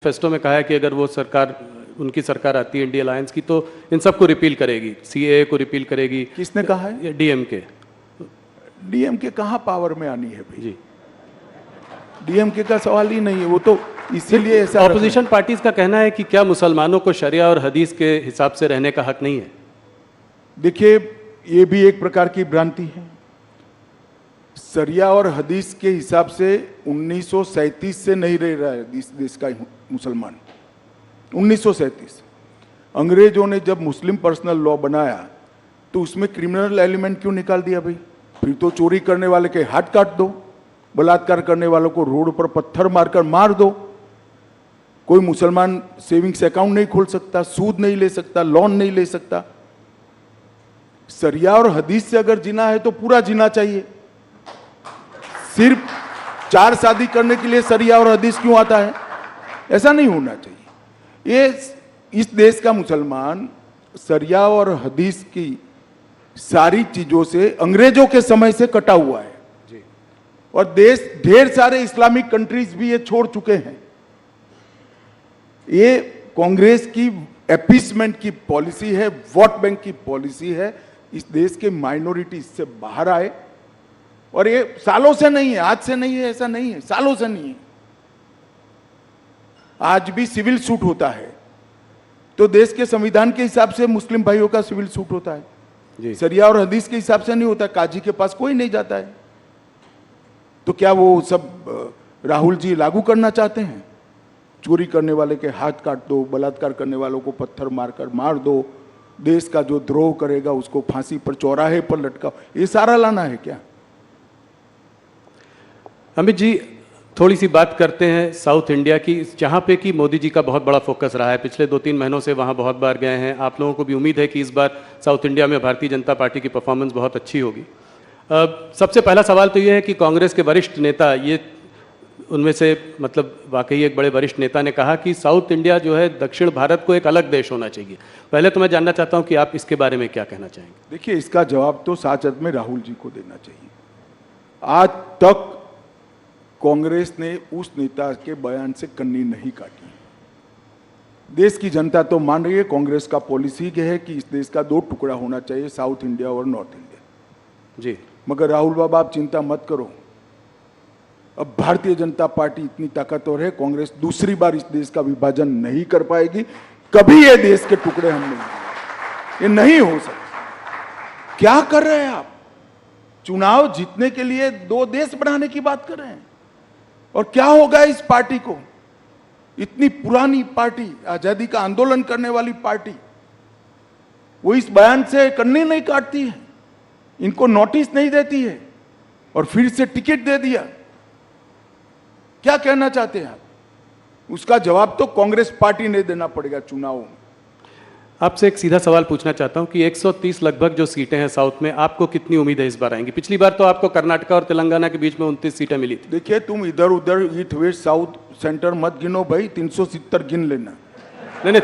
Festo में कहा है कि अगर वो सरकार उनकी सरकार आती है इंडिया अलायंस की तो इन सबको रिपील करेगी, सीएए को रिपील करेगी। किसने कहा है? डीएमके। डीएमके कहाँ पावर में आनी है भाई? जी, डीएमके का सवाल ही नहीं है, वो तो इसीलिए ऐसा ऑपोजिशन पार्टीज का कहना है कि क्या मुसलमानों को शरिया और हदीस के हिसाब से रहने का हक नहीं है? देखिए, ये भी एक प्रकार की भ्रांति है। शरिया और हदीस के हिसाब से 1937 से नहीं रह रहा है इस देश का मुसलमान। 1937 अंग्रेजों ने जब मुस्लिम पर्सनल लॉ बनाया तो उसमें क्रिमिनल एलिमेंट क्यों निकाल दिया भाई? फिर तो चोरी करने वाले के हाथ काट दो, बलात्कार करने वालों को रोड पर पत्थर मारकर मार दो। कोई मुसलमान सेविंग्स अकाउंट नहीं खोल सकता, सूद नहीं ले सकता, लोन नहीं ले सकता। शरिया और हदीस से अगर जीना है तो पूरा जीना चाहिए। सिर्फ 4 शादी करने के लिए शरिया और हदीस क्यों आता है? ऐसा नहीं होना चाहिए। ये इस देश का मुसलमान शरिया और हदीस की सारी चीजों से अंग्रेजों के समय से कटा हुआ है जी। और देश ढेर सारे इस्लामिक कंट्रीज भी ये छोड़ चुके हैं। ये कांग्रेस की एपीसमेंट की पॉलिसी है, वोट बैंक की पॉलिसी है। इस देश के माइनॉरिटी इससे बाहर आए, और ये सालों से नहीं है, आज से नहीं है, ऐसा नहीं है, सालों से नहीं है। आज भी सिविल सूट होता है तो देश के संविधान के हिसाब से मुस्लिम भाइयों का सिविल सूट होता है जी। शरिया और हदीस के हिसाब से नहीं होता। काजी के पास कोई नहीं जाता है। तो क्या वो सब राहुल जी लागू करना चाहते हैं? चोरी करने वाले के हाथ काट दो, बलात्कार करने वालों को पत्थर मारकर मार दो, देश का जो द्रोह करेगा उसको फांसी पर चौराहे पर लटकाओ, ये सारा लाना है क्या? अमित जी, थोड़ी सी बात करते हैं साउथ इंडिया की, जहाँ पे कि मोदी जी का बहुत बड़ा फोकस रहा है। पिछले 2-3 महीनों से वहाँ बहुत बार गए हैं। आप लोगों को भी उम्मीद है कि इस बार साउथ इंडिया में भारतीय जनता पार्टी की परफॉर्मेंस बहुत अच्छी होगी। सबसे पहला सवाल तो ये है कि कांग्रेस के वरिष्ठ नेता, ये उनमें से मतलब वाकई एक बड़े वरिष्ठ नेता ने कहा कि साउथ इंडिया जो है दक्षिण भारत को एक अलग देश होना चाहिए। पहले तो मैं जानना चाहता हूँ कि आप इसके बारे में क्या कहना चाहेंगे? देखिए, इसका जवाब तो सच अर्थ में राहुल जी को देना चाहिए। आज तक कांग्रेस ने उस नेता के बयान से कन्नी नहीं काटी। देश की जनता तो मान रही है, कांग्रेस का पॉलिसी है कि इस देश का 2 टुकड़ा होना चाहिए, साउथ इंडिया और नॉर्थ इंडिया जी। मगर राहुल बाबा, आप चिंता मत करो। अब भारतीय जनता पार्टी इतनी ताकतवर है, कांग्रेस दूसरी बार इस देश का विभाजन नहीं कर पाएगी। कभी ये देश के टुकड़े हम नहीं, ये नहीं हो सकता। क्या कर रहे हैं आप? चुनाव जीतने के लिए 2 देश बनाने की बात कर रहे हैं। और क्या होगा इस पार्टी को? इतनी पुरानी पार्टी, आजादी का आंदोलन करने वाली पार्टी, वो इस बयान से कन्नी नहीं काटती है, इनको नोटिस नहीं देती है और फिर से टिकट दे दिया। क्या कहना चाहते हैं आप? उसका जवाब तो कांग्रेस पार्टी ने देना पड़ेगा चुनावों में। आपसे एक सीधा सवाल पूछना चाहता हूं कि 130 लगभग जो सीटें हैं साउथ में, आपको कितनी उम्मीद है इस बार आएंगी? पिछली बार तो आपको कर्नाटका और तेलंगाना के बीच में 29 सीटें मिली थी। देखिए, तुम इधर उधर ईस्ट वेस्ट साउथ सेंटर मत गिनो भाई, 370 गिन लेना। नहीं,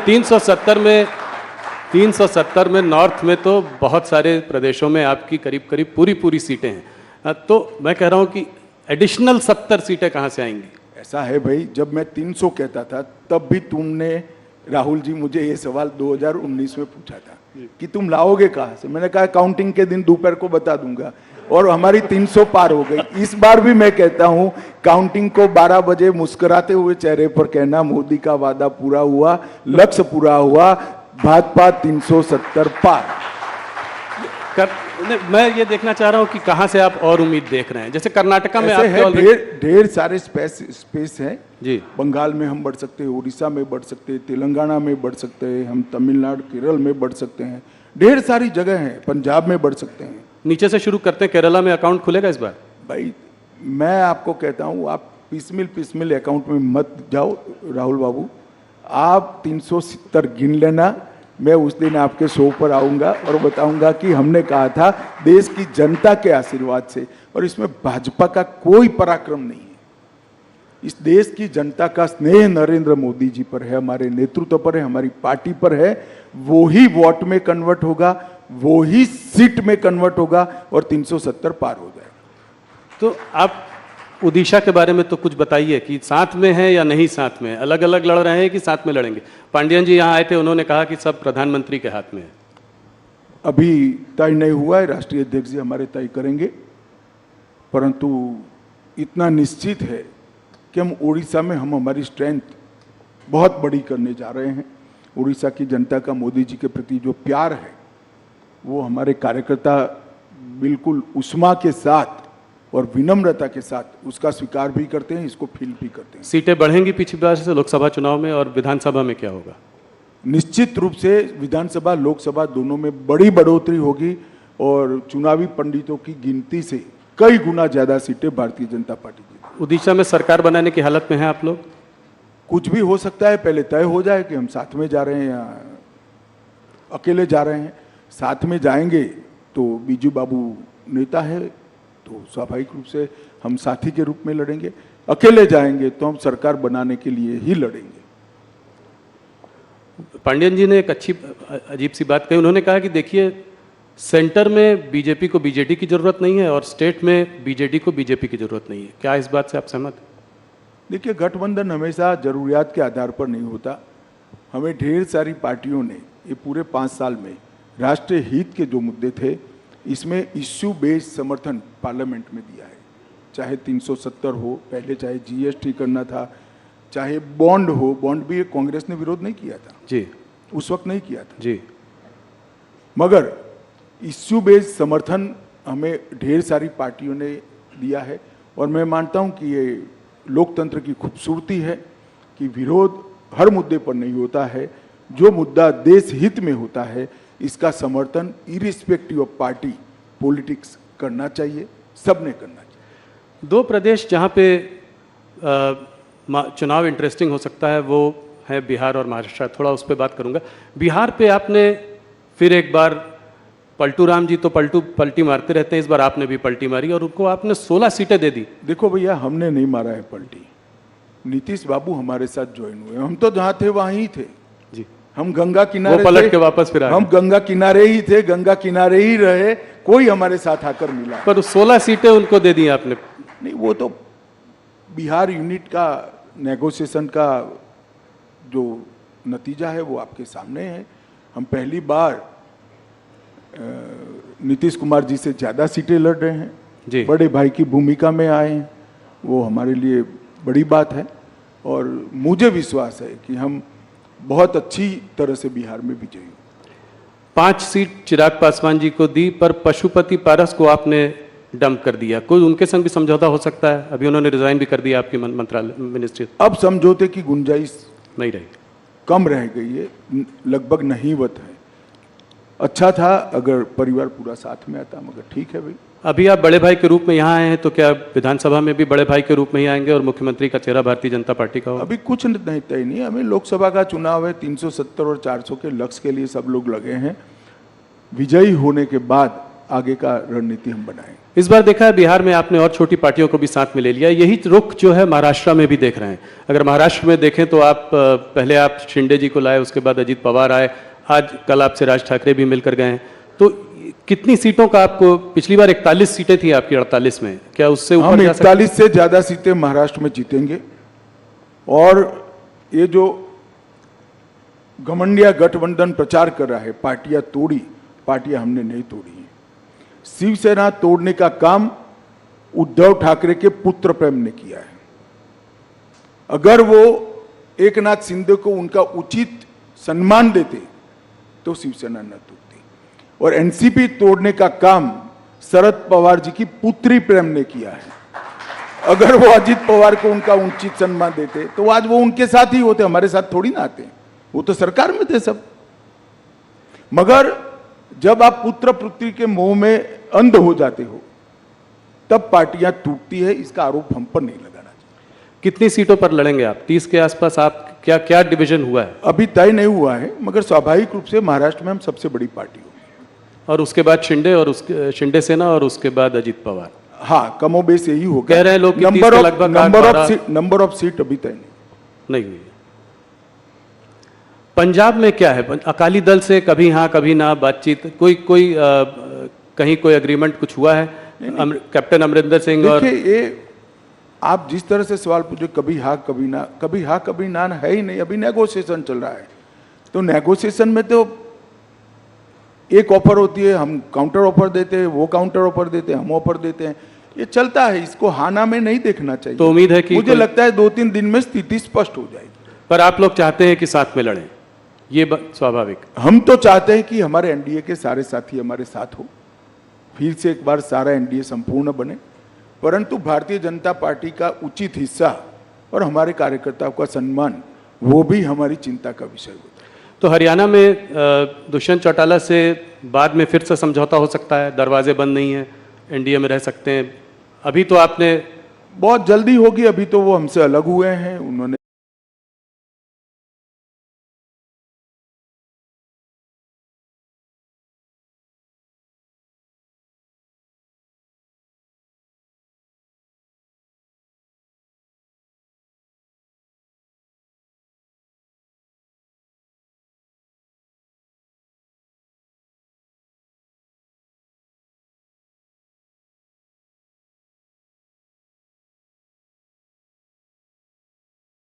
370 में नॉर्थ में तो बहुत सारे प्रदेशों में आपकी करीब करीब पूरी सीटें हैं। तो मैं कह रहा हूं कि एडिशनल 70 सीटें कहां से आएंगी? ऐसा है भाई, जब मैं 300 कहता था तब भी तुमने, राहुल जी, मुझे ये सवाल 2019 में पूछा था कि तुम लाओगे कहां से। मैंने कहा काउंटिंग के दिन दोपहर को बता दूंगा, और हमारी 300 पार हो गई। इस बार भी मैं कहता हूं, काउंटिंग को 12 बजे मुस्कुराते हुए चेहरे पर कहना, मोदी का वादा पूरा हुआ, लक्ष्य पूरा हुआ, भाजपा 370 पार। मैं ये देखना चाह रहा हूं कि कहां से आप और उम्मीद देख रहे हैं। जैसे कर्नाटका में ढेर सारे स्पेस है जी। बंगाल में हम बढ़ सकते हैं, उड़ीसा में बढ़ सकते हैं, तेलंगाना में बढ़ सकते हैं, हम तमिलनाडु केरल में बढ़ सकते हैं, ढेर सारी जगह है, पंजाब में बढ़ सकते हैं। नीचे से शुरू करते हैं, केरला में अकाउंट खुलेगा इस बार? भाई, मैं आपको कहता हूं, आप पिसमिल अकाउंट में मत जाओ राहुल बाबू। आप 370 गिन लेना, मैं उस दिन आपके शो पर आऊंगा और बताऊंगा कि हमने कहा था देश की जनता के आशीर्वाद से, और इसमें भाजपा का कोई पराक्रम नहीं है। इस देश की जनता का स्नेह नरेंद्र मोदी जी पर है, हमारे नेतृत्व पर है, हमारी पार्टी पर है। वो ही वोट में कन्वर्ट होगा, वो ही सीट में कन्वर्ट होगा और 370 पार हो जाएगा। तो आप उड़ीसा के बारे में तो कुछ बताइए कि साथ में है या नहीं साथ में, अलग अलग लड़ रहे हैं कि साथ में लड़ेंगे। पांडियन जी यहाँ आए थे, उन्होंने कहा कि सब प्रधानमंत्री के हाथ में है। अभी तय नहीं हुआ है, राष्ट्रीय अध्यक्ष जी हमारे तय करेंगे, परंतु इतना निश्चित है कि हम उड़ीसा में हमारी स्ट्रेंथ बहुत बड़ी करने जा रहे हैं। उड़ीसा की जनता का मोदी जी के प्रति जो प्यार है वो हमारे कार्यकर्ता बिल्कुल उष्मा के साथ और विनम्रता के साथ उसका स्वीकार भी करते हैं, इसको फील भी करते हैं। सीटें बढ़ेंगी पिछली बार से लोकसभा चुनाव में, और विधानसभा में क्या होगा? निश्चित रूप से विधानसभा लोकसभा दोनों में बड़ी बढ़ोतरी होगी और चुनावी पंडितों की गिनती से कई गुना ज्यादा सीटें भारतीय जनता पार्टी की। उड़ीसा में सरकार बनाने की हालत में हैं आप लोग? कुछ भी हो सकता है, पहले तय हो जाए कि हम साथ में जा रहे हैं या अकेले जा रहे हैं। साथ में जाएंगे तो बीजू बाबू नेता है, तो स्वाभाविक रूप से हम साथी के रूप में लड़ेंगे। अकेले जाएंगे तो हम सरकार बनाने के लिए ही लड़ेंगे। पांडियन जी ने एक अच्छी अजीब सी बात कही। उन्होंने कहा कि देखिए, सेंटर में बीजेपी को बीजेडी की जरूरत नहीं है और स्टेट में बीजेडी को बीजेपी की जरूरत नहीं है। क्या इस बात से आप सहमत हैं? देखिए, गठबंधन हमेशा जरूरियात के आधार पर नहीं होता। हमें ढेर सारी पार्टियों ने ये पूरे 5 साल में राष्ट्रीय हित के जो मुद्दे थे, इसमें इश्यू बेस्ड समर्थन पार्लियामेंट में दिया है। चाहे 370 हो पहले, चाहे जीएसटी करना था, चाहे बॉन्ड हो। बॉन्ड भी कांग्रेस ने विरोध नहीं किया था जी, उस वक्त नहीं किया था जी, मगर इश्यू बेस्ड समर्थन हमें ढेर सारी पार्टियों ने दिया है। और मैं मानता हूं कि ये लोकतंत्र की खूबसूरती है कि विरोध हर मुद्दे पर नहीं होता है। जो मुद्दा देश हित में होता है, इसका समर्थन इरिस्पेक्टिव ऑफ पार्टी पॉलिटिक्स करना चाहिए, सबने करना चाहिए। 2 प्रदेश जहाँ पे चुनाव इंटरेस्टिंग हो सकता है वो है बिहार और महाराष्ट्र। थोड़ा उस पर बात करूंगा। बिहार पे आपने फिर एक बार, पलटू राम जी तो पलटी मारते रहते हैं, इस बार आपने भी पलटी मारी और उनको आपने 16 सीटें दे दी। देखो भैया, हमने नहीं मारा है पलटी, नीतीश बाबू हमारे साथ ज्वाइन हुए। हम तो जहाँ थे वहीं ही थे जी, हम गंगा किनारे वो पलट के वापस फिर आ गए। हम गंगा किनारे ही थे, गंगा किनारे ही रहे, कोई हमारे साथ आकर मिला पर 16 सीटें उनको दे दी आपने। नहीं। वो तो बिहार यूनिट का नेगोशिएशन का जो नतीजा है वो आपके सामने है। हम पहली बार नीतीश कुमार जी से ज़्यादा सीटें लड़ रहे हैं जी। बड़े भाई की भूमिका में आए हैं, वो हमारे लिए बड़ी बात है। और मुझे विश्वास है कि हम बहुत अच्छी तरह से बिहार में विजयी होंगे। 5 सीट चिराग पासवान जी को दी, पर पशुपति पारस को आपने डंप कर दिया। कोई उनके संग भी समझौता हो सकता है? अभी उन्होंने रिजाइन भी कर दिया आपकी मंत्रालय मिनिस्ट्री। अब समझौते की गुंजाइश नहीं रही, कम रह गई है, लगभग नहींवत है। अच्छा था अगर परिवार पूरा साथ में आता, मगर ठीक है भाई। अभी आप बड़े भाई के रूप में यहाँ आए हैं, तो क्या विधानसभा में भी बड़े भाई के रूप में ही आएंगे और मुख्यमंत्री का चेहरा भारतीय जनता पार्टी का होगा? अभी कुछ नहीं तय नहीं। हमें लोकसभा का चुनाव है, 370 और 400 के लक्ष्य के लिए सब लोग लगे हैं। विजयी होने के बाद आगे का रणनीति हम बनाएंगे। इस बार देखा है बिहार में आपने और छोटी पार्टियों को भी साथ में ले लिया। यही रुख जो है महाराष्ट्र में भी देख रहे हैं। अगर महाराष्ट्र में देखें तो आप पहले आप शिंदे जी को लाए, उसके बाद अजीत पवार आए, आज कल आपसे राज ठाकरे भी मिलकर गए हैं। तो कितनी सीटों का आपको, पिछली बार 41 सीटें थी आपकी 48 में, क्या उससे ऊपर हम जा सकते हैं? 41 से ज्यादा सीटें महाराष्ट्र में जीतेंगे। और ये जो घमंडिया गठबंधन प्रचार कर रहा है, पार्टियां तोड़ी, पार्टियां हमने नहीं तोड़ी हैं। शिवसेना तोड़ने का काम उद्धव ठाकरे के पुत्र प्रेम ने किया है। अगर वो एकनाथ शिंदे को उनका उचित सम्मान देते तो शिवसेना न तोड़ती। और एनसीपी तोड़ने का काम शरद पवार जी की पुत्री प्रेम ने किया है। अगर वो अजित पवार को उनका उचित सम्मान देते तो आज वो उनके साथ ही होते, हमारे साथ थोड़ी ना आते। वो तो सरकार में थे सब। मगर जब आप पुत्र पुत्री के मोह में अंध हो जाते हो तब पार्टियां टूटती है। इसका आरोप हम पर नहीं लगाना चाहिए। कितनी सीटों पर लड़ेंगे आप? 30 के आसपास। आप क्या क्या डिवीजन हुआ है? अभी तय नहीं हुआ है, मगर स्वाभाविक रूप से महाराष्ट्र में हम सबसे बड़ी पार्टी होगी। और उसके बाद शिंदे, और उसके शिंदे सेना, और उसके बाद अजीत पवार। हाँ, कमोबेश यही होगा। कह रहे हैं लोग कि 30 नंबर के ऑफ लगभग नंबर ऑफ सीट अभी तय नहीं हुई है। पंजाब में क्या है? अकाली दल से कभी हाँ कभी ना बातचीत, कोई कहीं कोई एग्रीमेंट कुछ हुआ है? कैप्टन अमरिंदर सिंह और देखिए, ये आप जिस तरह से सवाल पूछे, कभी हाँ कभी ना है ही नहीं। अभी नेगोशिएशन चल रहा है, तो नेगोशिएशन में तो एक ऑफर होती है, हम काउंटर ऑफर देते हैं, वो काउंटर ऑफर देते हैं, हम ऑफर देते हैं, ये चलता है। इसको हाना में नहीं देखना चाहिए। तो उम्मीद है कि मुझे लगता है 2-3 दिन में स्थिति स्पष्ट हो जाएगी। पर आप लोग चाहते हैं कि साथ में लड़ें, ये स्वाभाविक। हम तो चाहते हैं कि हमारे एनडीए के सारे साथी हमारे साथ हो, फिर से एक बार सारा एनडीए संपूर्ण बने, परंतु भारतीय जनता पार्टी का उचित हिस्सा और हमारे कार्यकर्ताओं का सम्मान, वो भी हमारी चिंता का विषय होता है। तो हरियाणा में दुष्यंत चौटाला से बाद में फिर से समझौता हो सकता है, दरवाजे बंद नहीं है, एनडीए में रह सकते हैं। अभी तो आपने बहुत जल्दी होगी, अभी तो वो हमसे अलग हुए हैं, उन्होंने